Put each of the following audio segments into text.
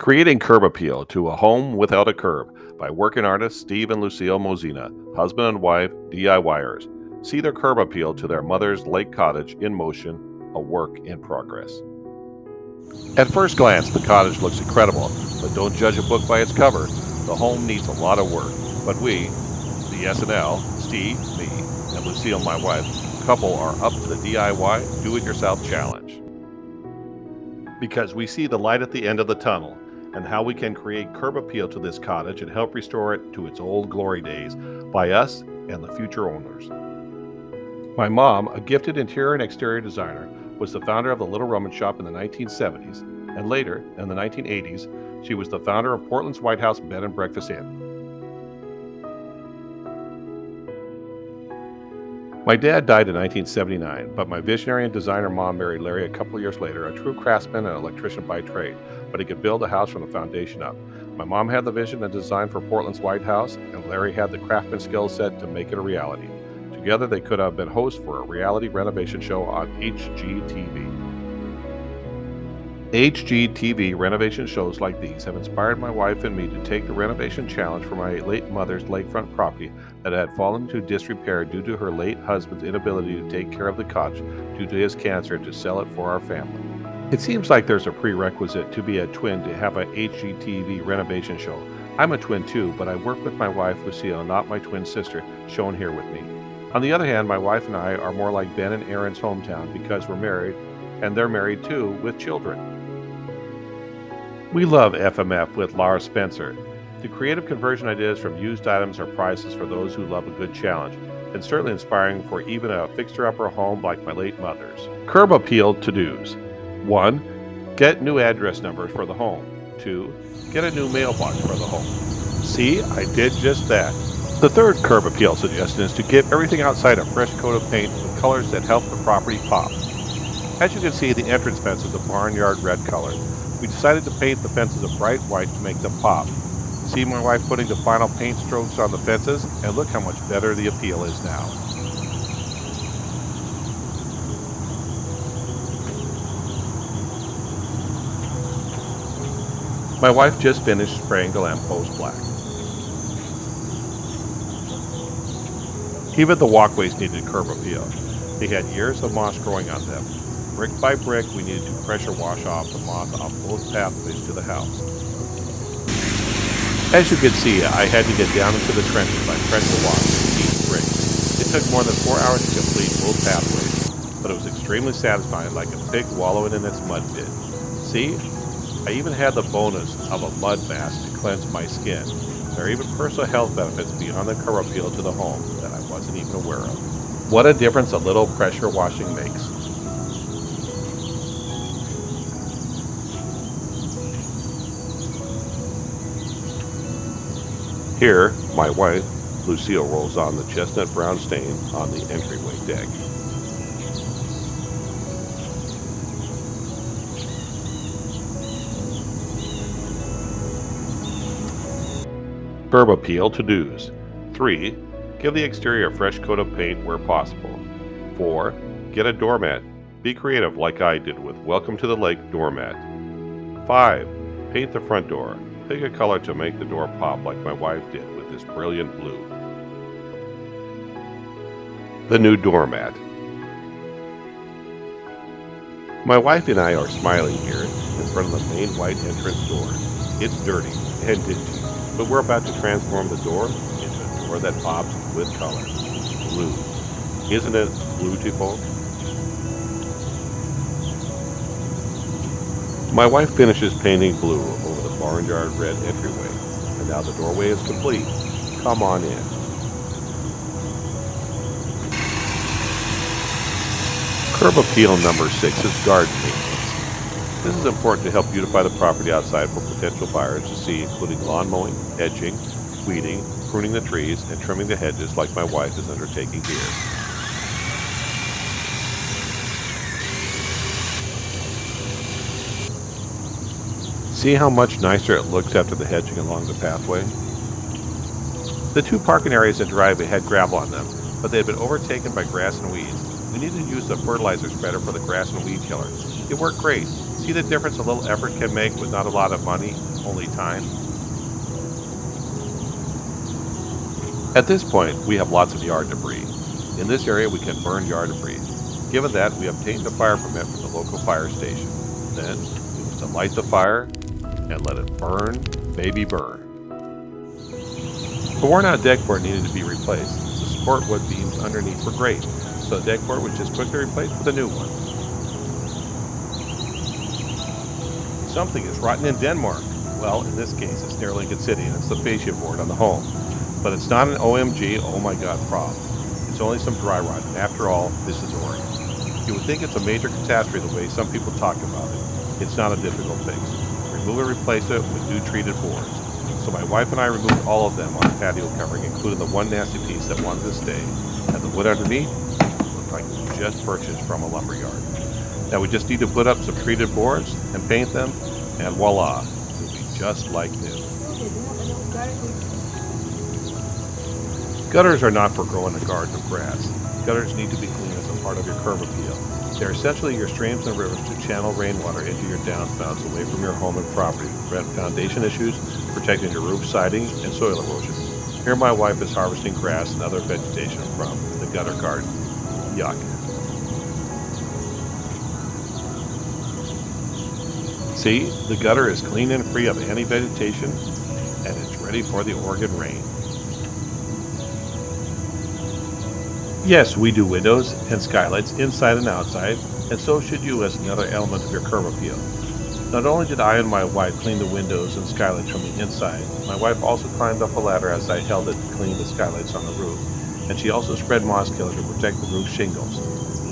Creating curb appeal to a home without a curb by working artists Steve and Lucille Mozena, husband and wife DIYers. See their curb appeal to their mother's lake cottage in motion, a work in progress. At first glance, the cottage looks incredible, but don't judge a book by its cover. The home needs a lot of work, but we, the SNL, Steve, me, and Lucille, my wife, couple are up to the DIY Do-It-Yourself Challenge. Because we see the light at the end of the tunnel and how we can create curb appeal to this cottage and help restore it to its old glory days by us and the future owners. My mom, a gifted interior and exterior designer, was the founder of the Little Roman Shop in the 1970s, and later, in the 1980s, she was the founder of Portland's White House Bed and Breakfast Inn. My dad died in 1979, but my visionary and designer mom married Larry a couple of years later, a true craftsman and electrician by trade, but he could build a house from the foundation up. My mom had the vision and design for Portland's White House, and Larry had the craftsman skill set to make it a reality. Together, they could have been hosts for a reality renovation show on HGTV. HGTV renovation shows like these have inspired my wife and me to take the renovation challenge for my late mother's lakefront property that had fallen into disrepair due to her late husband's inability to take care of the cottage due to his cancer and to sell it for our family. It seems like there's a prerequisite to be a twin to have a HGTV renovation show. I'm a twin too, but I work with my wife Lucille, not my twin sister, shown here with me. On the other hand, my wife and I are more like Ben and Aaron's hometown because we're married, and they're married too, with children. We love FMF with Laura Spencer. The creative conversion ideas from used items are priceless for those who love a good challenge, and certainly inspiring for even a fixer-upper home like my late mother's. Curb appeal to-dos. 1. Get new address numbers for the home. 2. Get a new mailbox for the home. See, I did just that. The third curb appeal suggestion is to give everything outside a fresh coat of paint with colors that help the property pop. As you can see, the entrance fence is a barnyard red color. We decided to paint the fences a bright white to make them pop. See my wife putting the final paint strokes on the fences, and look how much better the appeal is now. My wife just finished spraying the lamppost black. Even the walkways needed curb appeal. They had years of moss growing on them. Brick by brick, we needed to pressure wash off the moss off both pathways to the house. As you can see, I had to get down into the trenches by pressure washing each brick. It took more than 4 hours to complete both pathways, but it was extremely satisfying, like a pig wallowing in its mud pit. See? I even had the bonus of a mud mask to cleanse my skin. There are even personal health benefits beyond the curb appeal to the home that I wasn't even aware of. What a difference a little pressure washing makes. Here, my wife, Lucille, rolls on the chestnut brown stain on the entryway deck. Curb appeal to-dos. 3. Give the exterior a fresh coat of paint where possible. 4. Get a doormat. Be creative like I did with Welcome to the Lake doormat. 5. Paint the front door. Pick a color to make the door pop like my wife did with this brilliant blue. The new doormat. My wife and I are smiling here in front of the main white entrance door. It's dirty and dingy, but we're about to transform the door into a door that pops with color. Blue. Isn't it beautiful? My wife finishes painting blue over the barnyard red entryway, and now the doorway is complete. Come on in. Curb appeal number 6 is garden maintenance. This is important to help beautify the property outside for potential buyers to see, including lawn mowing, edging, weeding, pruning the trees, and trimming the hedges like my wife is undertaking here. See how much nicer it looks after the hedging along the pathway? The 2 parking areas and driveway had gravel on them, but they had been overtaken by grass and weeds. We needed to use the fertilizer spreader for the grass and weed killer. It worked great. See the difference a little effort can make with not a lot of money? only time. At this point, we have lots of yard debris. In this area, we can burn yard debris. Given that, we obtained a fire permit from the local fire station. Then, it was to light the fire and let it burn, baby burn. The worn-out deck board needed to be replaced. The support wood beams underneath were great, so the deck board was just quickly replaced with a new one. Something is rotten in Denmark. Well, in this case, it's near Lincoln City, and it's the fascia board on the home. But it's not an OMG, oh my god problem. It's only some dry rot, and after all, this is Oregon. You would think it's a major catastrophe the way some people talk about it. It's not a difficult fix. Remove and replace it with new treated boards. So my wife and I removed all of them on the patio covering, including the one nasty piece that wanted to stay, and the wood underneath looked like it was just purchased from a lumber yard. Now we just need to put up some treated boards and paint them, and voila, it'll be just like new. Gutters are not for growing a garden of grass. Gutters need to be clean as a part of your curb appeal. They're essentially your streams and rivers to channel rainwater into your downspouts away from your home and property, prevent foundation issues, protecting your roof siding and soil erosion. Here my wife is harvesting grass and other vegetation from the gutter garden. Yuck. See, the gutter is clean and free of any vegetation, and it's ready for the Oregon rain. Yes, we do windows and skylights inside and outside, and so should you as another element of your curb appeal. Not only did I and my wife clean the windows and skylights from the inside, my wife also climbed up a ladder as I held it to clean the skylights on the roof, and she also spread moss killer to protect the roof shingles.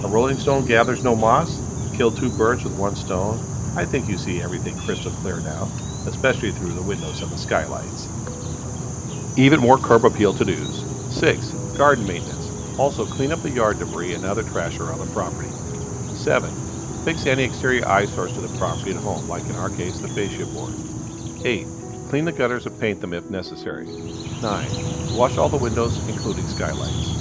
A rolling stone gathers no moss? Kill two birds with one stone? I think you see everything crystal clear now, especially through the windows and the skylights. Even more curb appeal to-dos. 6. Garden maintenance. Also, clean up the yard debris and other trash around the property. 7. Fix any exterior eyesores to the property at home, like in our case, the fascia board. 8. Clean the gutters and paint them if necessary. 9. Wash all the windows, including skylights.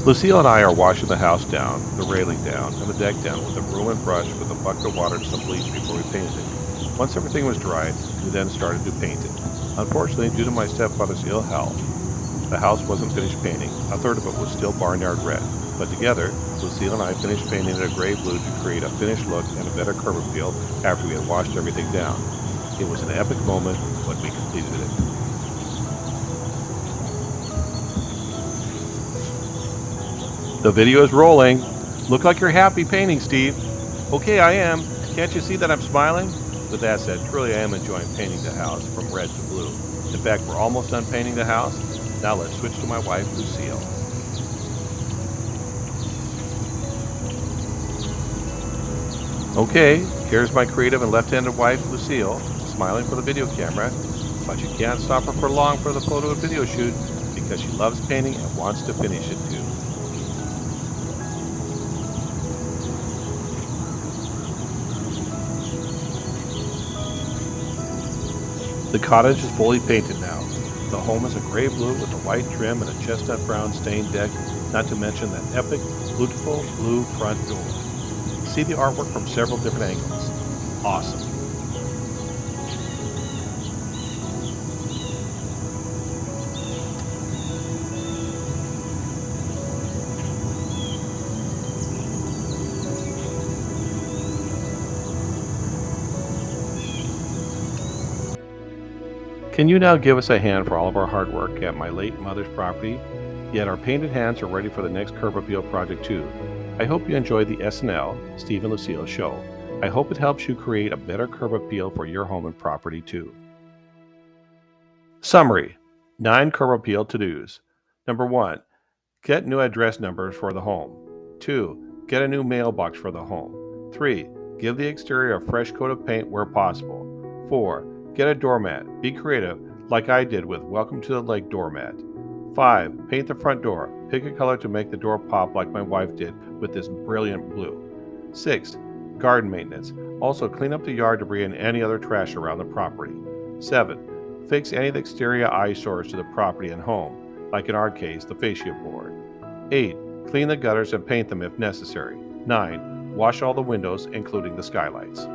Lucille and I are washing the house down, the railing down, and the deck down with a broom and brush with a bucket of water and some bleach before we painted it. Once everything was dried, we then started to paint it. Unfortunately, due to my stepfather's ill health, the house wasn't finished painting. A third of it was still barnyard red. But together, Lucille and I finished painting it a gray blue to create a finished look and a better curb appeal after we had washed everything down. It was an epic moment when we completed it. The video is rolling. Look like you're happy painting, Steve. Okay, I am. Can't you see that I'm smiling? With that said, truly I am enjoying painting the house from red to blue. In fact, we're almost done painting the house. Now let's switch to my wife, Lucille. Okay, here's my creative and left-handed wife, Lucille, smiling for the video camera, but you can't stop her for long for the photo and video shoot because she loves painting and wants to finish it too. The cottage is fully painted now. The home is a gray blue with a white trim and a chestnut brown stained deck, not to mention that epic, beautiful blue front door. See the artwork from several different angles. Awesome. Can you now give us a hand for all of our hard work at my late mother's property? Yet our painted hands are ready for the next curb appeal project too. I hope you enjoyed the SNL, Steve and Lucille show. I hope it helps you create a better curb appeal for your home and property too. Summary: 9 curb appeal to-dos. Number 1, get new address numbers for the home. 2, get a new mailbox for the home. 3, give the exterior a fresh coat of paint where possible. 4, get a doormat. Be creative, like I did with Welcome to the Lake doormat. 5, paint the front door. Pick a color to make the door pop like my wife did with this brilliant blue. 6, garden maintenance. Also clean up the yard debris and any other trash around the property. 7, fix any of the exterior eyesores to the property and home, like in our case, the fascia board. 8, clean the gutters and paint them if necessary. 9, wash all the windows, including the skylights.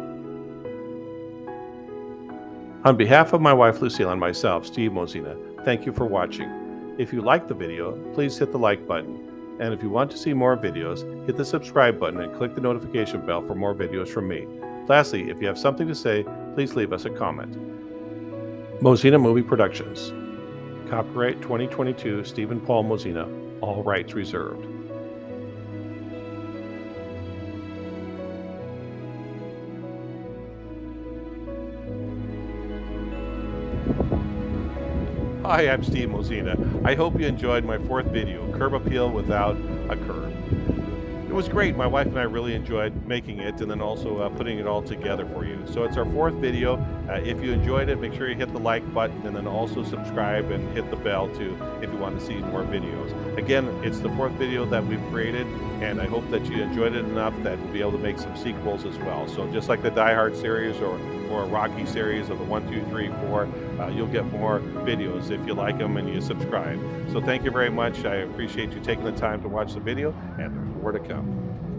On behalf of my wife Lucille and myself, Steve Mozena, thank you for watching. If you liked the video, please hit the like button. And if you want to see more videos, hit the subscribe button and click the notification bell for more videos from me. Lastly, if you have something to say, please leave us a comment. Mozena Movie Productions. Copyright 2022 Steve and Paul Mozena. All rights reserved. Hi, I'm Steve Mozena. I hope you enjoyed my fourth video, Curb Appeal Without a Curb. It was great. My wife and I really enjoyed making it and then also putting it all together for you. So it's our fourth video. If you enjoyed it, make sure you hit the like button and then also subscribe and hit the bell too if you want to see more videos. Again, it's the fourth video that we've created, and I hope that you enjoyed it enough that we'll be able to make some sequels as well. So just like the Die Hard series or a Rocky series of the 1, 2, 3, 4, you'll get more videos if you like them and you subscribe. So thank you very much. I appreciate you taking the time to watch the video, and there's more to come.